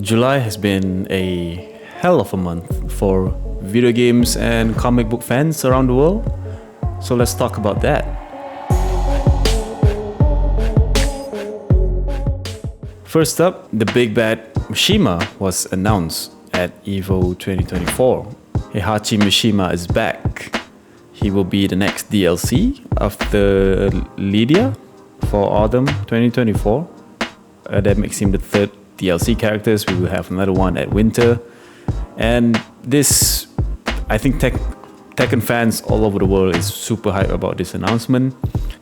July has been a hell of a month for video games and comic book fans around the world. So let's talk about that. First up, the big bad Mishima was announced at EVO 2024. Heihachi Mishima is back. He will be the next DLC after Lydia for Autumn 2024. That makes him the third DLC characters. We will have another one at Winter. And this, I think Tekken fans all over the world is super hyped about this announcement.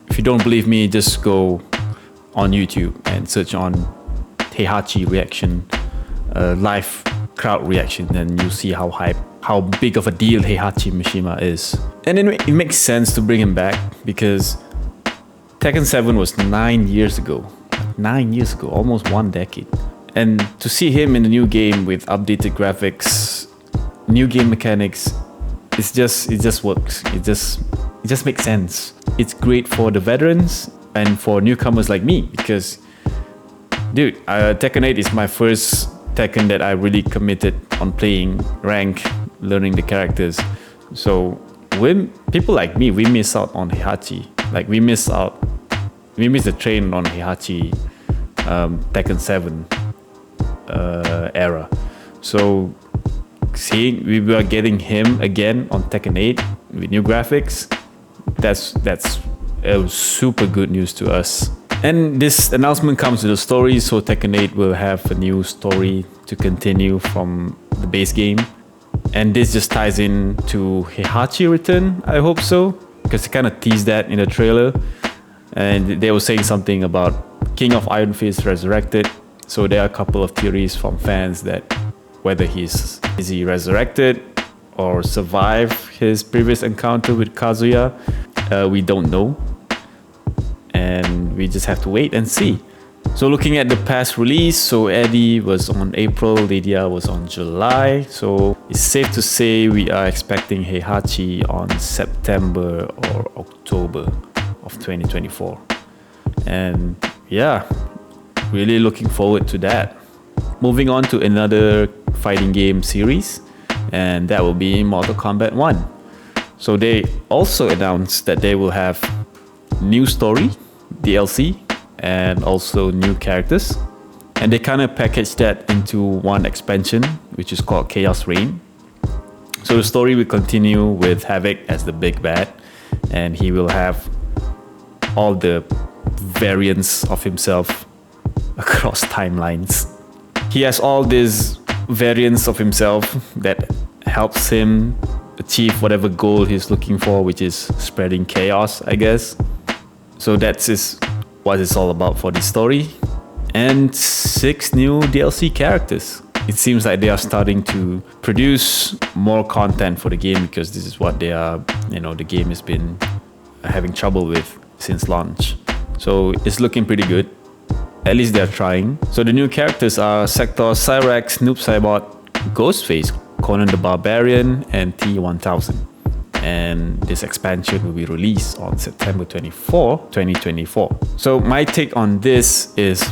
If you don't believe me, just go on YouTube and search on Heihachi reaction, live crowd reaction, and you'll see how big of a deal Heihachi Mishima is. And it makes sense to bring him back because Tekken 7 was 9 years ago. 9 years ago, almost 1 decade. And to see him in the new game with updated graphics, new game mechanics, it just works. It just makes sense. It's great for the veterans and for newcomers like me because, dude, Tekken 8 is my first Tekken that I really committed on playing rank, learning the characters. So when people like me, we miss out on Heihachi. Like we miss the train on Heihachi Tekken 7 era. So seeing we were getting him again on Tekken 8 with new graphics, that's super good news to us. And this announcement comes with a story, so Tekken 8 will have a new story to continue from the base game. And this just ties in to Heihachi return, I hope so, because they kind of teased that in the trailer. And they were saying something about King of Iron Fist resurrected. So there are a couple of theories from fans that whether is he resurrected or survived his previous encounter with Kazuya, we don't know. And we just have to wait and see. So looking at the past release, so Eddie was on April, Lydia was on July. So it's safe to say we are expecting Heihachi on September or October of 2024. And yeah, really looking forward to that. Moving on to another fighting game series, and that will be Mortal Kombat 1. So they also announced that they will have new story, DLC, and also new characters. And they kind of packaged that into one expansion, which is called Chaos Reign. So the story will continue with Havoc as the big bad, and he will have all the variants of himself across timelines. He has all these variants of himself that helps him achieve whatever goal he's looking for, which is spreading chaos, I guess. So that's what it's all about for this story. And 6 new DLC characters. It seems like they are starting to produce more content for the game because this is what they are, the game has been having trouble with since launch. So it's looking pretty good. At least they're trying. So the new characters are Sector, Cyrax, Noob Saibot, Ghostface, Conan the Barbarian, and T-1000. And this expansion will be released on September 24, 2024. So my take on this is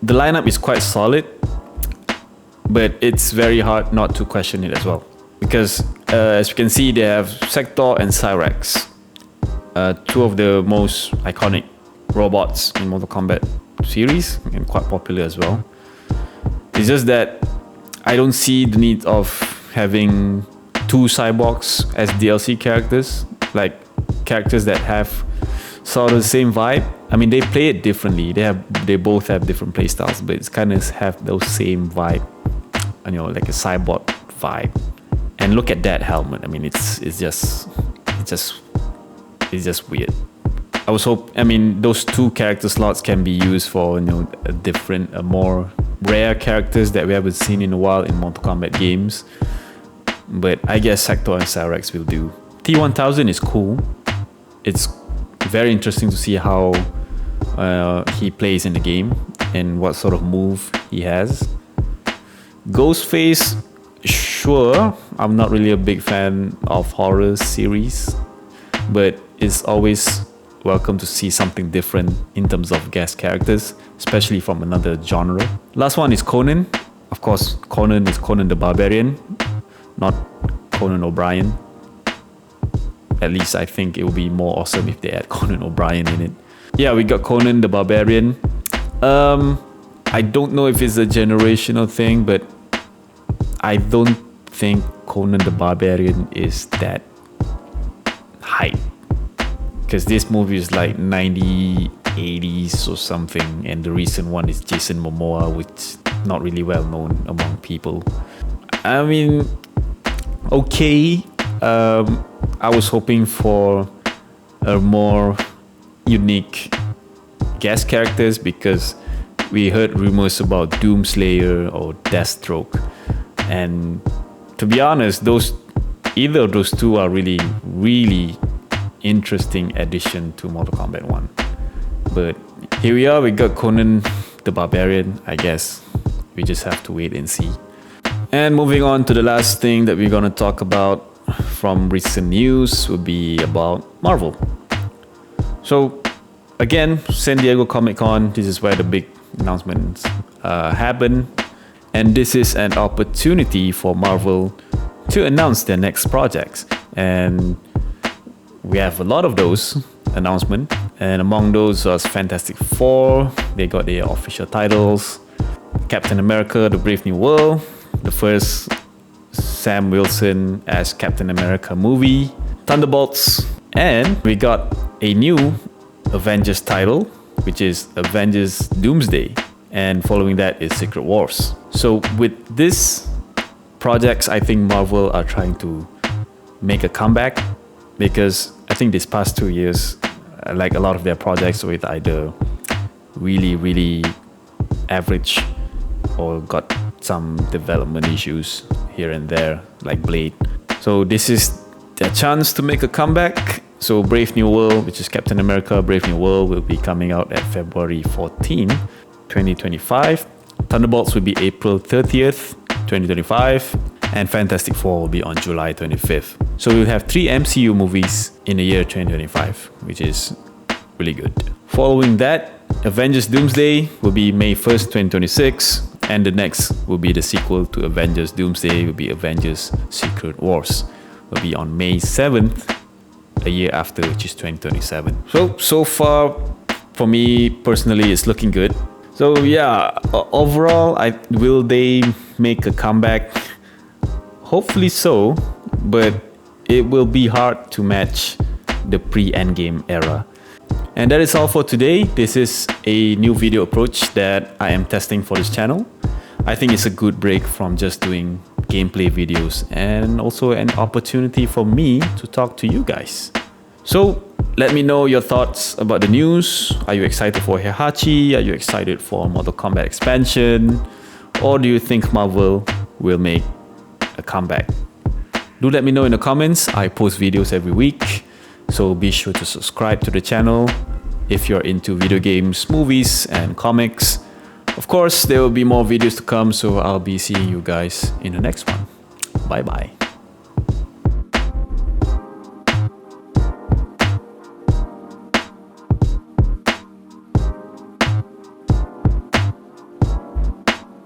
the lineup is quite solid, but it's very hard not to question it as well. Because as you can see, they have Sector and Cyrax, 2 of the most iconic robots in Mortal Kombat series and quite popular as well. It's just that I don't see the need of having 2 cyborgs as DLC characters, like characters that have sort of the same vibe. I mean, they play it differently. They both have different playstyles, but it's kind of have those same vibe, like a cyborg vibe. And look at that helmet. I mean, it's just weird. Those 2 character slots can be used for a more rare characters that we haven't seen in a while in Mortal Kombat games. But I guess Sector and Cyrax will do. T-1000 is cool. It's very interesting to see how he plays in the game and what sort of move he has. Ghostface, sure. I'm not really a big fan of horror series, but it's always welcome to see something different in terms of guest characters, especially from another genre. Last one is Conan. Of course, Conan is Conan the Barbarian, not Conan O'Brien. At least I think it would be more awesome if they had Conan O'Brien in it. Yeah, we got Conan the Barbarian. I don't know if it's a generational thing, but I don't think Conan the Barbarian is that hype. Because this movie is like 80s or something, and the recent one is Jason Momoa, which is not really well known among people. I mean, okay. I was hoping for a more unique guest characters because we heard rumors about Doomslayer or Deathstroke, and to be honest, either of those two are really interesting addition to Mortal Kombat 1. But here we are, we got Conan the Barbarian. I guess we just have to wait and see. And moving on to the last thing that we're gonna talk about from recent news would be about Marvel. So again, San Diego Comic-Con, this is where the big announcements happen, and this is an opportunity for Marvel to announce their next projects, and we have a lot of those announcements, and among those was Fantastic Four. They got their official titles. Captain America: The Brave New World, the first Sam Wilson as Captain America movie. Thunderbolts, and we got a new Avengers title, which is Avengers Doomsday, and following that is Secret Wars. So with this projects, I think Marvel are trying to make a comeback, because I think this past 2 years, like a lot of their projects with either really average or got some development issues here and there, like Blade. So this is their chance to make a comeback. So Brave New World, which is Captain America Brave New World, will be coming out at February 14, 2025. Thunderbolts will be April 30th, 2025. And Fantastic Four will be on July 25th. So we'll have 3 MCU movies in the year 2025, which is really good. Following that, Avengers Doomsday will be May 1st, 2026. And the next will be the sequel to Avengers Doomsday, will be Avengers Secret Wars. Will be on May 7th, a year after, which is 2027. So far, for me personally, it's looking good. So yeah, overall, will they make a comeback? Hopefully so, but it will be hard to match the pre-Endgame era. And that is all for today. This is a new video approach that I am testing for this channel. I think it's a good break from just doing gameplay videos, and also an opportunity for me to talk to you guys. So let me know your thoughts about the news. Are you excited for Heihachi? Are you excited for Mortal Kombat expansion? Or do you think Marvel will make a comeback? Do let me know in the comments. I post videos every week, so be sure to subscribe to the channel if you're into video games, movies, and comics. Of course, there will be more videos to come, so I'll be seeing you guys in the next one. Bye bye.